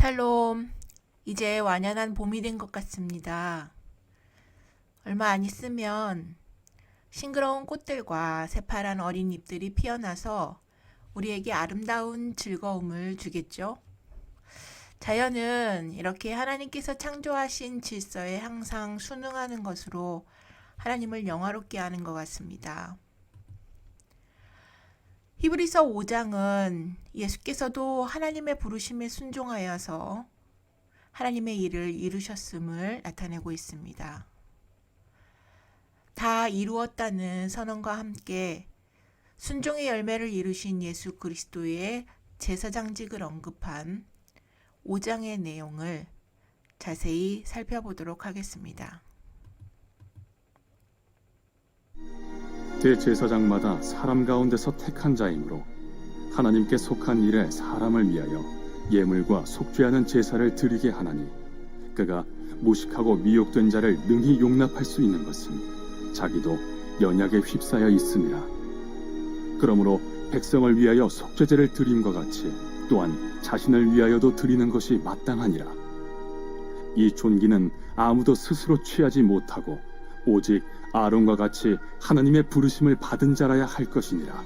샬롬, 이제 완연한 봄이 된 것 같습니다. 얼마 안 있으면 싱그러운 꽃들과 새파란 어린 잎들이 피어나서 우리에게 아름다운 즐거움을 주겠죠. 자연은 이렇게 하나님께서 창조하신 질서에 항상 순응하는 것으로 하나님을 영화롭게 하는 것 같습니다. 히브리서 5장은 예수께서도 하나님의 부르심에 순종하여서 하나님의 일을 이루셨음을 나타내고 있습니다. 다 이루었다는 선언과 함께 순종의 열매를 이루신 예수 그리스도의 제사장직을 언급한 5장의 내용을 자세히 살펴보도록 하겠습니다. 대제사장마다 사람 가운데서 택한 자이므로 하나님께 속한 일에 사람을 위하여 예물과 속죄하는 제사를 드리게 하나니, 그가 무식하고 미혹된 자를 능히 용납할 수 있는 것은 자기도 연약에 휩싸여 있음이라. 그러므로 백성을 위하여 속죄제를 드림과 같이 또한 자신을 위하여도 드리는 것이 마땅하니라. 이 존귀는 아무도 스스로 취하지 못하고 오직 아론과 같이 하나님의 부르심을 받은 자라야 할 것이니라.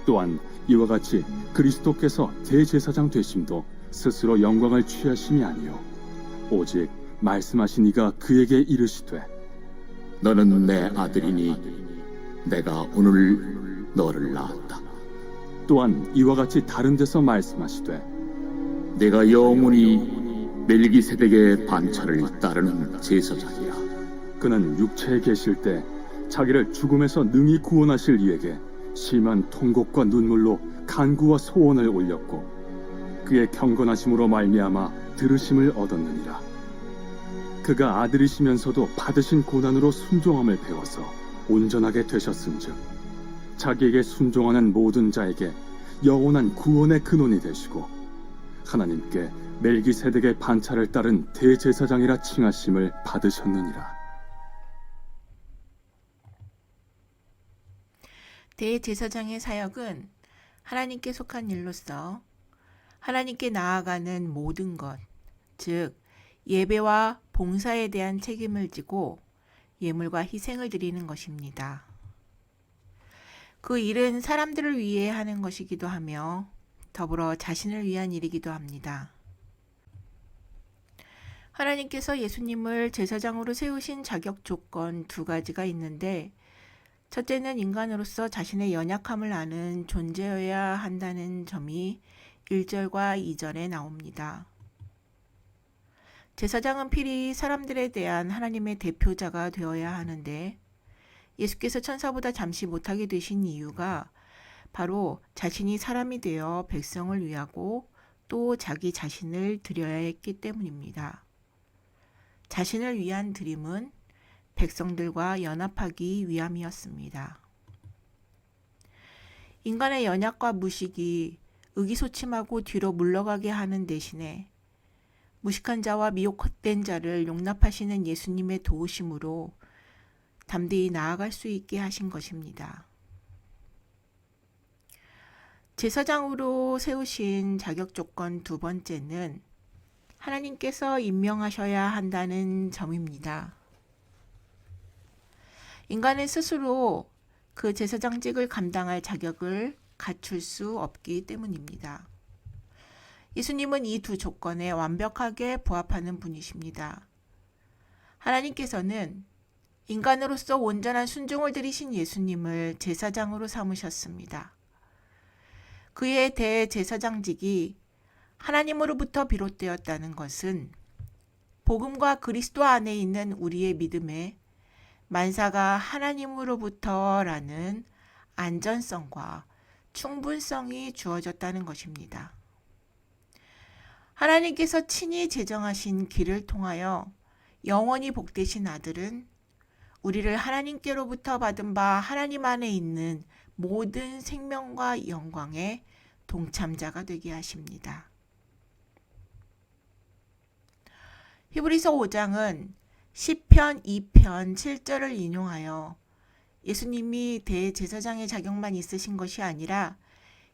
또한 이와 같이 그리스도께서 대제사장 되심도 스스로 영광을 취하심이 아니요 오직 말씀하신 이가 그에게 이르시되, 너는 내 아들이니 내가 오늘 너를 낳았다. 또한 이와 같이 다른 데서 말씀하시되, 내가 영원히 멜기세덱의 반차를 따르는 제사장이라. 그는 육체에 계실 때 자기를 죽음에서 능히 구원하실 이에게 심한 통곡과 눈물로 간구와 소원을 올렸고, 그의 경건하심으로 말미암아 들으심을 얻었느니라. 그가 아들이시면서도 받으신 고난으로 순종함을 배워서 온전하게 되셨은즉 자기에게 순종하는 모든 자에게 영원한 구원의 근원이 되시고 하나님께 멜기세덱의 반차를 따른 대제사장이라 칭하심을 받으셨느니라. 대제사장의 사역은 하나님께 속한 일로서 하나님께 나아가는 모든 것, 즉 예배와 봉사에 대한 책임을 지고 예물과 희생을 드리는 것입니다. 그 일은 사람들을 위해 하는 것이기도 하며 더불어 자신을 위한 일이기도 합니다. 하나님께서 예수님을 제사장으로 세우신 자격 조건 두 가지가 있는데, 첫째는 인간으로서 자신의 연약함을 아는 존재여야 한다는 점이 1절과 2절에 나옵니다. 제사장은 필히 사람들에 대한 하나님의 대표자가 되어야 하는데, 예수께서 천사보다 잠시 못하게 되신 이유가 바로 자신이 사람이 되어 백성을 위하고 또 자기 자신을 드려야 했기 때문입니다. 자신을 위한 드림은 백성들과 연합하기 위함이었습니다. 인간의 연약과 무식이 의기소침하고 뒤로 물러가게 하는 대신에 무식한 자와 미혹된 자를 용납하시는 예수님의 도우심으로 담대히 나아갈 수 있게 하신 것입니다. 제사장으로 세우신 자격 조건 두 번째는 하나님께서 임명하셔야 한다는 점입니다. 인간은 스스로 그 제사장직을 감당할 자격을 갖출 수 없기 때문입니다. 예수님은 이 두 조건에 완벽하게 부합하는 분이십니다. 하나님께서는 인간으로서 온전한 순종을 들이신 예수님을 제사장으로 삼으셨습니다. 그의 대제사장직이 하나님으로부터 비롯되었다는 것은 복음과 그리스도 안에 있는 우리의 믿음에 만사가 하나님으로부터라는 안전성과 충분성이 주어졌다는 것입니다. 하나님께서 친히 제정하신 길을 통하여 영원히 복되신 아들은 우리를 하나님께로부터 받은 바 하나님 안에 있는 모든 생명과 영광의 동참자가 되게 하십니다. 히브리서 5장은 시편 2편 7절을 인용하여 예수님이 대제사장의 자격만 있으신 것이 아니라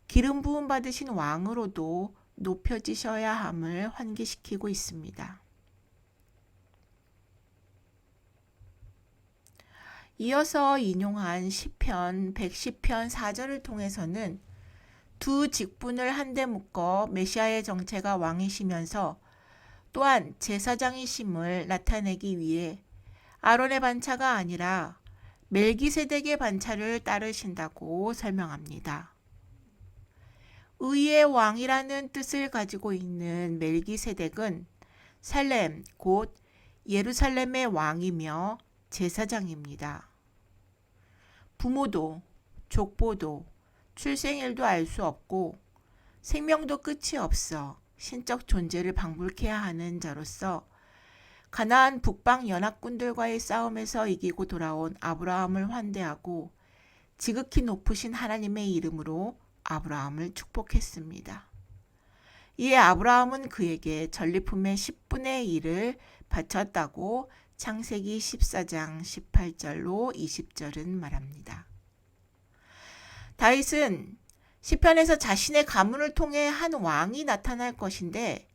기름 부음 받으신 왕으로도 높여지셔야 함을 환기시키고 있습니다. 이어서 인용한 시편 110편 4절을 통해서는 두 직분을 한데 묶어 메시아의 정체가 왕이시면서 또한 제사장이심을 나타내기 위해 아론의 반차가 아니라 멜기세덱의 반차를 따르신다고 설명합니다. 의의 왕이라는 뜻을 가지고 있는 멜기세덱은 살렘, 곧 예루살렘의 왕이며 제사장입니다. 부모도, 족보도, 출생일도 알 수 없고 생명도 끝이 없어 신적 존재를 방불케 하는 자로서 가나안 북방 연합군들과의 싸움에서 이기고 돌아온 아브라함을 환대하고 지극히 높으신 하나님의 이름으로 아브라함을 축복했습니다. 이에 아브라함은 그에게 전리품의 10분의 1을 바쳤다고 창세기 14장 18절로 20절은 말합니다. 다윗은 시편에서 자신의 가문을 통해 한 왕이 나타날 것인데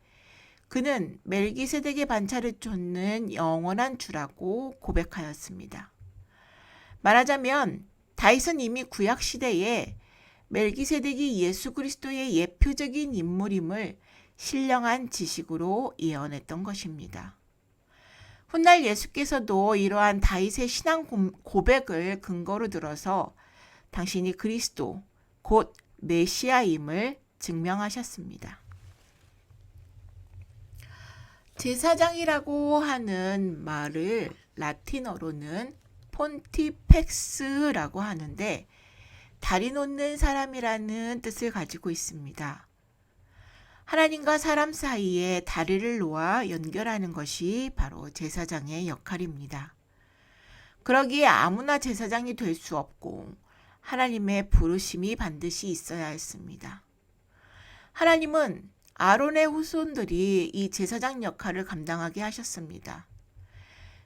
그는 멜기세덱의 반차를 쫓는 영원한 주라고 고백하였습니다. 말하자면 다윗은 이미 구약 시대에 멜기세덱이 예수 그리스도의 예표적인 인물임을 신령한 지식으로 예언했던 것입니다. 훗날 예수께서도 이러한 다윗의 신앙 고백을 근거로 들어서 당신이 그리스도, 곧 메시아임을 증명하셨습니다. 제사장이라고 하는 말을 라틴어로는 폰티펙스라고 하는데 다리 놓는 사람이라는 뜻을 가지고 있습니다. 하나님과 사람 사이에 다리를 놓아 연결하는 것이 바로 제사장의 역할입니다. 그러기에 아무나 제사장이 될 수 없고 하나님의 부르심이 반드시 있어야 했습니다. 하나님은 아론의 후손들이 이 제사장 역할을 감당하게 하셨습니다.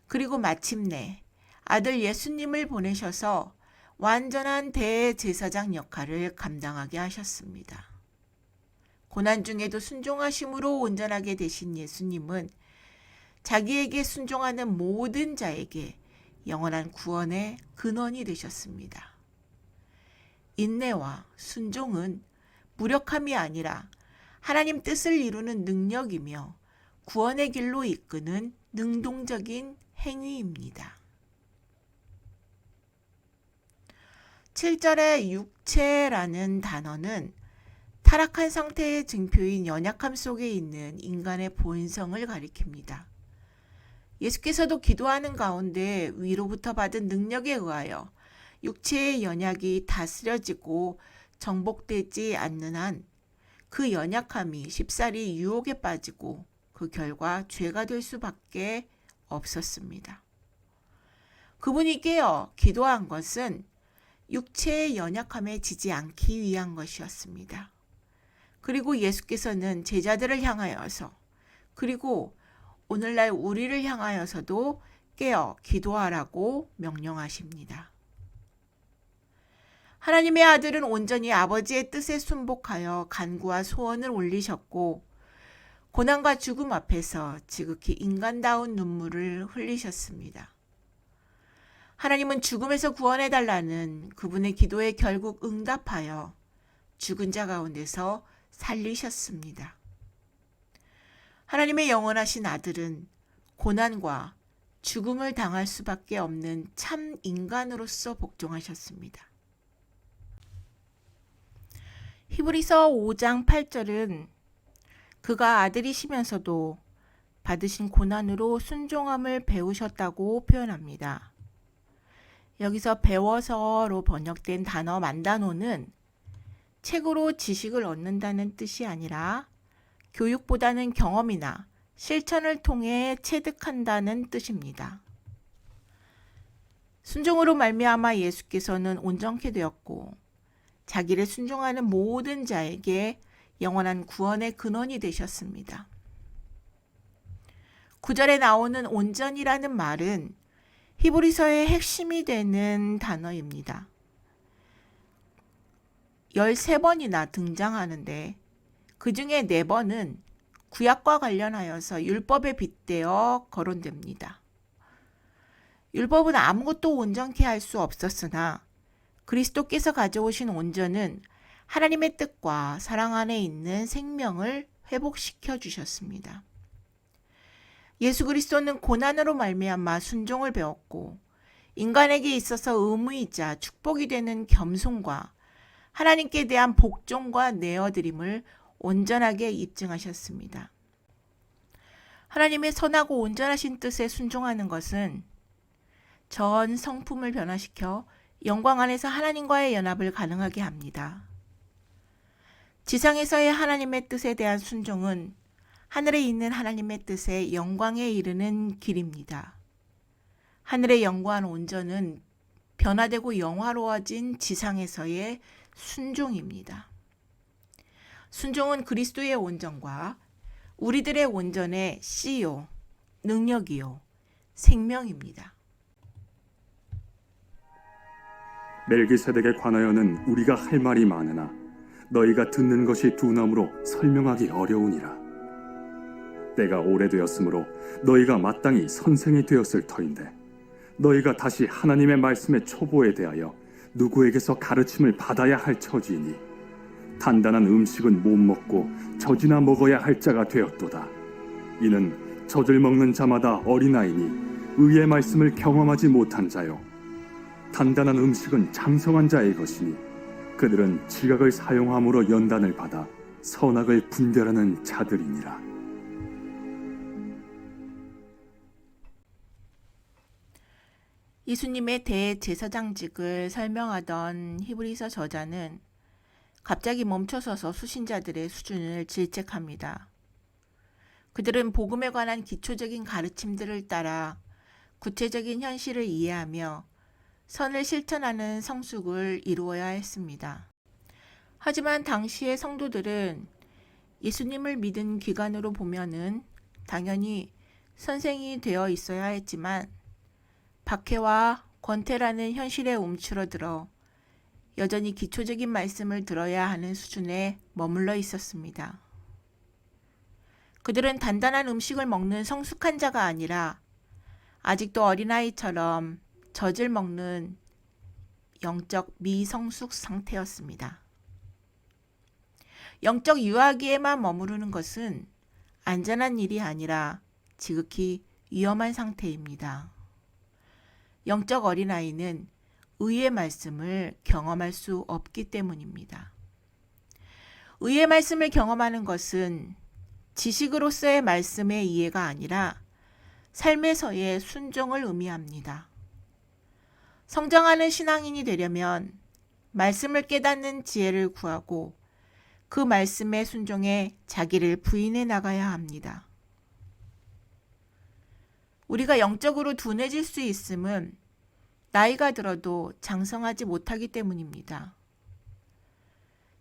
그리고 마침내 아들 예수님을 보내셔서 완전한 대제사장 역할을 감당하게 하셨습니다. 고난 중에도 순종하심으로 온전하게 되신 예수님은 자기에게 순종하는 모든 자에게 영원한 구원의 근원이 되셨습니다. 인내와 순종은 무력함이 아니라 하나님 뜻을 이루는 능력이며 구원의 길로 이끄는 능동적인 행위입니다. 7절의 육체라는 단어는 타락한 상태의 증표인 연약함 속에 있는 인간의 본성을 가리킵니다. 예수께서도 기도하는 가운데 위로부터 받은 능력에 의하여 육체의 연약이 다스려지고 정복되지 않는 한 그 연약함이 쉽사리 유혹에 빠지고 그 결과 죄가 될 수밖에 없었습니다. 그분이 깨어 기도한 것은 육체의 연약함에 지지 않기 위한 것이었습니다. 그리고 예수께서는 제자들을 향하여서 그리고 오늘날 우리를 향하여서도 깨어 기도하라고 명령하십니다. 하나님의 아들은 온전히 아버지의 뜻에 순복하여 간구와 소원을 올리셨고 고난과 죽음 앞에서 지극히 인간다운 눈물을 흘리셨습니다. 하나님은 죽음에서 구원해달라는 그분의 기도에 결국 응답하여 죽은 자 가운데서 살리셨습니다. 하나님의 영원하신 아들은 고난과 죽음을 당할 수밖에 없는 참 인간으로서 복종하셨습니다. 히브리서 5장 8절은 그가 아들이시면서도 받으신 고난으로 순종함을 배우셨다고 표현합니다. 여기서 배워서로 번역된 단어 만다노는 책으로 지식을 얻는다는 뜻이 아니라 교육보다는 경험이나 실천을 통해 체득한다는 뜻입니다. 순종으로 말미암아 예수께서는 온전케 되었고 자기를 순종하는 모든 자에게 영원한 구원의 근원이 되셨습니다. 9절에 나오는 온전이라는 말은 히브리서의 핵심이 되는 단어입니다. 13번이나 등장하는데 그 중에 4번은 구약과 관련하여서 율법에 빗대어 거론됩니다. 율법은 아무것도 온전케 할 수 없었으나 그리스도께서 가져오신 온전은 하나님의 뜻과 사랑 안에 있는 생명을 회복시켜 주셨습니다. 예수 그리스도는 고난으로 말미암아 순종을 배웠고 인간에게 있어서 의무이자 축복이 되는 겸손과 하나님께 대한 복종과 내어드림을 온전하게 입증하셨습니다. 하나님의 선하고 온전하신 뜻에 순종하는 것은 전 성품을 변화시켜 영광 안에서 하나님과의 연합을 가능하게 합니다. 지상에서의 하나님의 뜻에 대한 순종은 하늘에 있는 하나님의 뜻에 영광에 이르는 길입니다. 하늘의 영광 온전은 변화되고 영화로워진 지상에서의 순종입니다. 순종은 그리스도의 온전과 우리들의 온전의 씨요, 능력이요, 생명입니다. 멜기세덱에 관하여는 우리가 할 말이 많으나 너희가 듣는 것이 둔함으로 설명하기 어려우니라. 때가 오래되었으므로 너희가 마땅히 선생이 되었을 터인데 너희가 다시 하나님의 말씀의 초보에 대하여 누구에게서 가르침을 받아야 할 처지이니 단단한 음식은 못 먹고 젖이나 먹어야 할 자가 되었도다. 이는 젖을 먹는 자마다 어린아이니 의의 말씀을 경험하지 못한 자요 단단한 음식은 장성한 자의 것이니 그들은 지각을 사용함으로 연단을 받아 선악을 분별하는 자들이니라. 예수님의 대제사장직을 설명하던 히브리서 저자는 갑자기 멈춰서서 수신자들의 수준을 질책합니다. 그들은 복음에 관한 기초적인 가르침들을 따라 구체적인 현실을 이해하며 선을 실천하는 성숙을 이루어야 했습니다. 하지만 당시의 성도들은 예수님을 믿은 기간으로 보면은 당연히 선생이 되어 있어야 했지만 박해와 권태라는 현실에 움츠러들어 여전히 기초적인 말씀을 들어야 하는 수준에 머물러 있었습니다. 그들은 단단한 음식을 먹는 성숙한 자가 아니라 아직도 어린아이처럼 젖을 먹는 영적 미성숙 상태였습니다. 영적 유아기에만 머무르는 것은 안전한 일이 아니라 지극히 위험한 상태입니다. 영적 어린아이는 의의 말씀을 경험할 수 없기 때문입니다. 의의 말씀을 경험하는 것은 지식으로서의 말씀의 이해가 아니라 삶에서의 순종을 의미합니다. 성장하는 신앙인이 되려면 말씀을 깨닫는 지혜를 구하고 그 말씀에 순종해 자기를 부인해 나가야 합니다. 우리가 영적으로 둔해질 수 있음은 나이가 들어도 장성하지 못하기 때문입니다.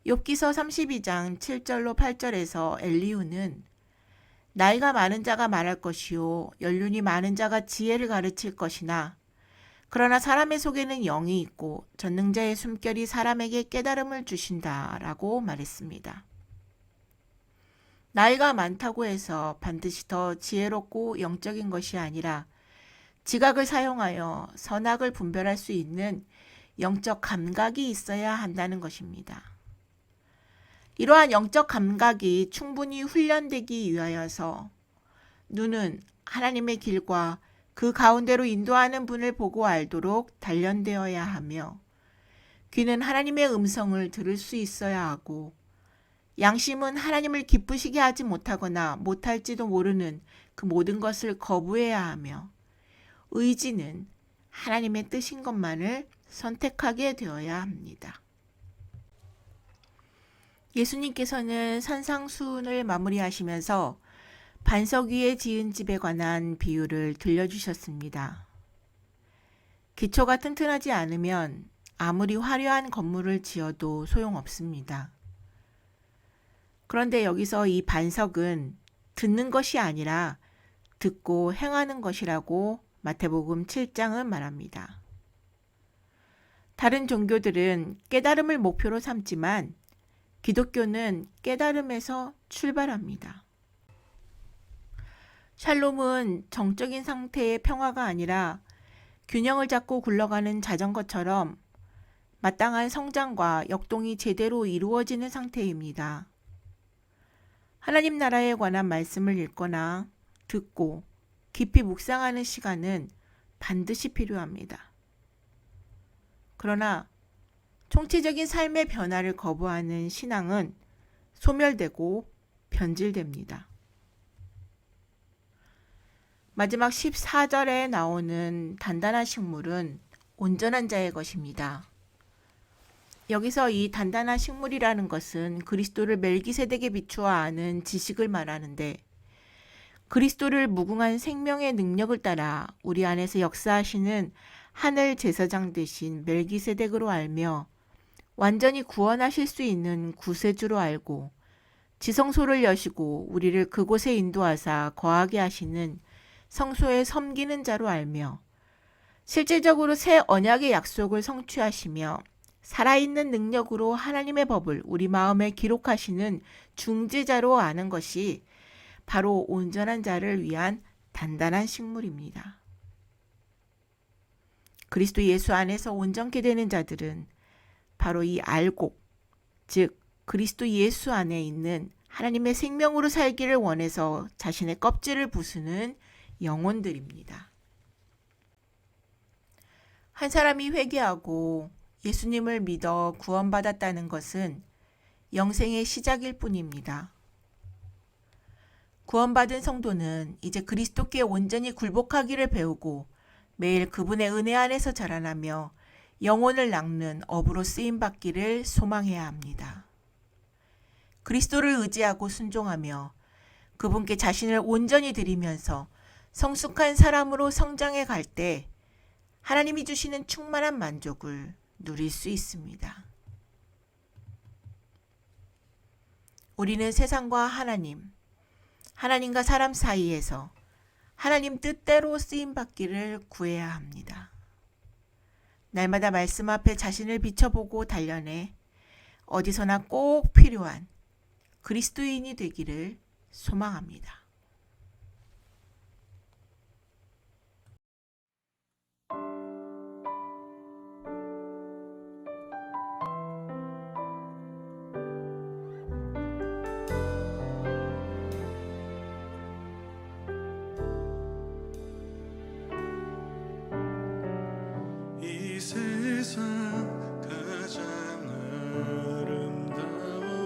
욥기서 32장 7절로 8절에서 엘리후는 나이가 많은 자가 말할 것이요 연륜이 많은 자가 지혜를 가르칠 것이나 그러나 사람의 속에는 영이 있고 전능자의 숨결이 사람에게 깨달음을 주신다라고 말했습니다. 나이가 많다고 해서 반드시 더 지혜롭고 영적인 것이 아니라 지각을 사용하여 선악을 분별할 수 있는 영적 감각이 있어야 한다는 것입니다. 이러한 영적 감각이 충분히 훈련되기 위하여서 눈은 하나님의 길과 그 가운데로 인도하는 분을 보고 알도록 단련되어야 하며 귀는 하나님의 음성을 들을 수 있어야 하고 양심은 하나님을 기쁘시게 하지 못하거나 못할지도 모르는 그 모든 것을 거부해야 하며 의지는 하나님의 뜻인 것만을 선택하게 되어야 합니다. 예수님께서는 산상수훈을 마무리하시면서 반석 위에 지은 집에 관한 비유를 들려주셨습니다. 기초가 튼튼하지 않으면 아무리 화려한 건물을 지어도 소용없습니다. 그런데 여기서 이 반석은 듣는 것이 아니라 듣고 행하는 것이라고 마태복음 7장은 말합니다. 다른 종교들은 깨달음을 목표로 삼지만 기독교는 깨달음에서 출발합니다. 샬롬은 정적인 상태의 평화가 아니라 균형을 잡고 굴러가는 자전거처럼 마땅한 성장과 역동이 제대로 이루어지는 상태입니다. 하나님 나라에 관한 말씀을 읽거나 듣고 깊이 묵상하는 시간은 반드시 필요합니다. 그러나 총체적인 삶의 변화를 거부하는 신앙은 소멸되고 변질됩니다. 마지막 14절에 나오는 단단한 식물은 온전한 자의 것입니다. 여기서 이 단단한 식물이라는 것은 그리스도를 멜기세덱에 비추어 아는 지식을 말하는데, 그리스도를 무궁한 생명의 능력을 따라 우리 안에서 역사하시는 하늘 제사장 되신 멜기세덱으로 알며 완전히 구원하실 수 있는 구세주로 알고 지성소를 여시고 우리를 그곳에 인도하사 거하게 하시는 성소에 섬기는 자로 알며 실질적으로 새 언약의 약속을 성취하시며 살아있는 능력으로 하나님의 법을 우리 마음에 기록하시는 중재자로 아는 것이 바로 온전한 자를 위한 단단한 식물입니다. 그리스도 예수 안에서 온전케 되는 자들은 바로 이 알곡, 즉 그리스도 예수 안에 있는 하나님의 생명으로 살기를 원해서 자신의 껍질을 부수는 영혼들입니다. 한 사람이 회개하고 예수님을 믿어 구원받았다는 것은 영생의 시작일 뿐입니다. 구원받은 성도는 이제 그리스도께 온전히 굴복하기를 배우고 매일 그분의 은혜 안에서 자라나며 영혼을 낚는 업으로 쓰임받기를 소망해야 합니다. 그리스도를 의지하고 순종하며 그분께 자신을 온전히 드리면서 성숙한 사람으로 성장해 갈 때 하나님이 주시는 충만한 만족을 누릴 수 있습니다. 우리는 세상과 하나님과 사람 사이에서 하나님 뜻대로 쓰임받기를 구해야 합니다. 날마다 말씀 앞에 자신을 비춰보고 단련해 어디서나 꼭 필요한 그리스도인이 되기를 소망합니다. 이 세상 가장 아름다운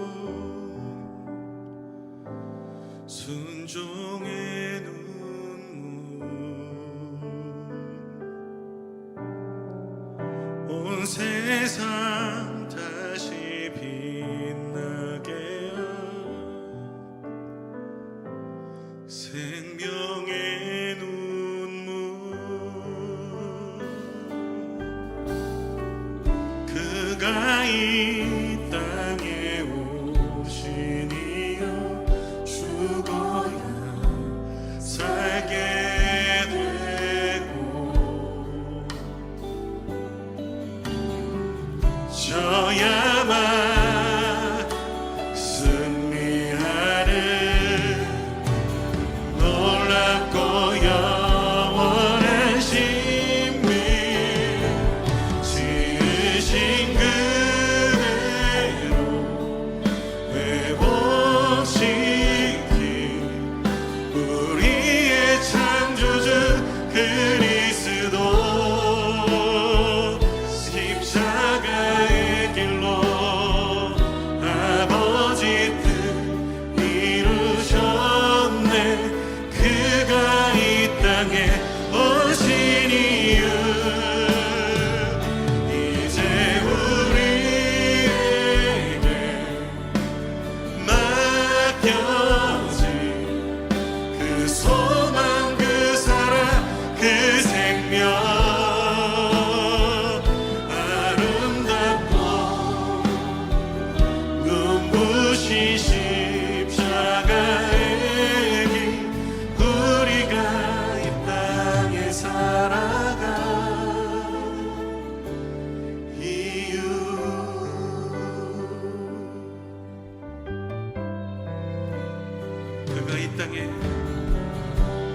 순종의 눈물, 온 세상 다시 빛나게 한 생명의 눈물, 그가 이 땅에 오신 이유 죽어야 살게 되고 져야만 승리하는 놀랍고 영원한 신비 지으신 그대로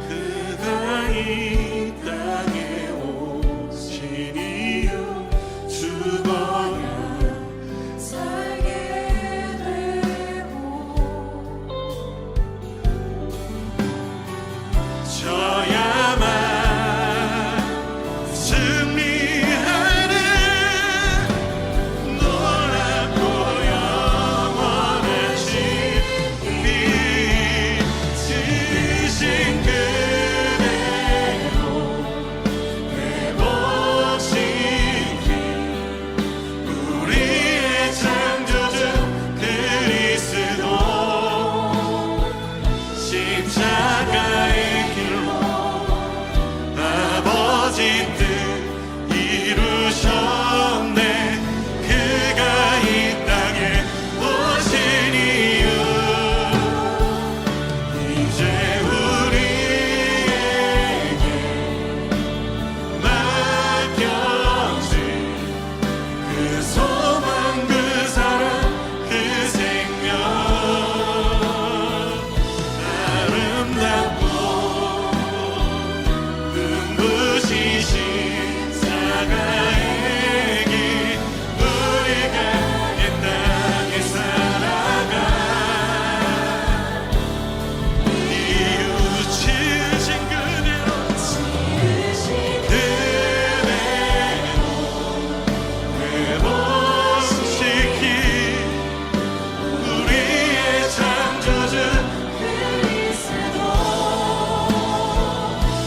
그가 이 땅에 오신 이유 죽어야 살게 되고 져야만 승리하는 놀랍고 영원한 신비 지신 그대로 회복시킨 우리의 창조주 그리스도 십자가의 길로 아버지 뜻 이루셨네. 그가 이 땅에 오신 이유 이제 우리에게 맡겨진 그 소망 그 사랑 그 생명 아름답고 눈부시신 십자가의 길 우리가 이 땅에 살아가 뉘우치신 그대로 회복시킨 우리의 창조주 그리스도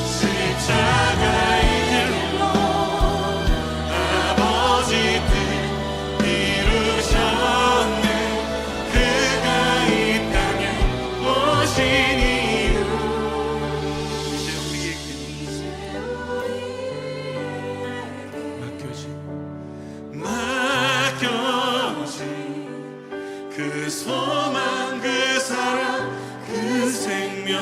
십자가의 길로 아버지 뜻 이루셨네. 그가 이 땅에 오신 이유 이제 우리에게 맡겨진 그 소망 그 사랑 그 생명